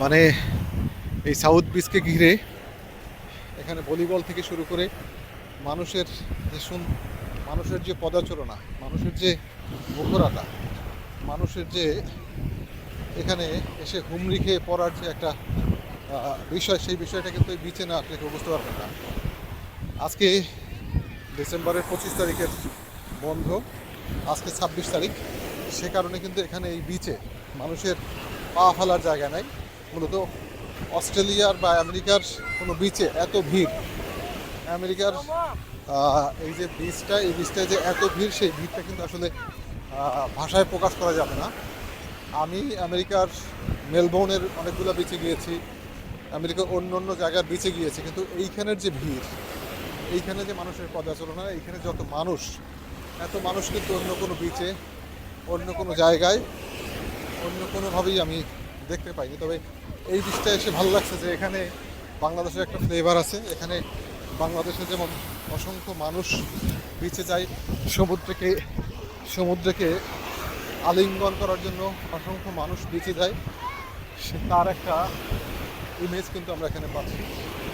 মানে এই সাউথ বিচকে ঘিরে এখানে ভলিবল থেকে শুরু করে মানুষের যে মানুষের যে পদাচরণা, মানুষের যে মুখরাটা, মানুষের যে এখানে এসে হুমড়ি খেয়ে পড়ার যে একটা বিষয়, সেই বিষয়টা কিন্তু এই বিচে না আসলে কেউ বুঝতে পারবেন না। আজকে ডিসেম্বরের 25 তারিখের বন্ধ, আজকে 26 তারিখ। সে কারণে কিন্তু এখানে এই বিচে মানুষের পা ফেলার জায়গা নাই। মূলত অস্ট্রেলিয়ার বা আমেরিকার কোনো বিচে এত ভিড়, আমেরিকার এই যে বিচটা, এই বিচটায় যে এত ভিড়, সেই ভিড়টা কিন্তু আসলে ভাষায় প্রকাশ করা যাবে না। আমি আমেরিকার মেলবোর্নের অনেকগুলো বিচে গিয়েছি, আমেরিকার অন্য অন্য জায়গার বিচে গিয়েছি, কিন্তু এইখানের যে ভিড়, এইখানে যে মানুষের পদাচলনা, এইখানে যত মানুষ, এত মানুষ কিন্তু অন্য কোনো বিচে, অন্য কোনো জায়গায়, অন্য কোনোভাবেই আমি দেখতে পাইনি। তবে এই বিচটা এসে ভালো লাগছে যে এখানে বাংলাদেশের একটা ফ্লেভার আছে। এখানে বাংলাদেশে যেমন অসংখ্য মানুষ বিচে যায়, সমুদ্রকে সমুদ্রকে আলিঙ্গন করার জন্য অসংখ্য মানুষ বিচে যায়, তার একটা ইমেজ কিন্তু আমরা এখানে পাচ্ছি।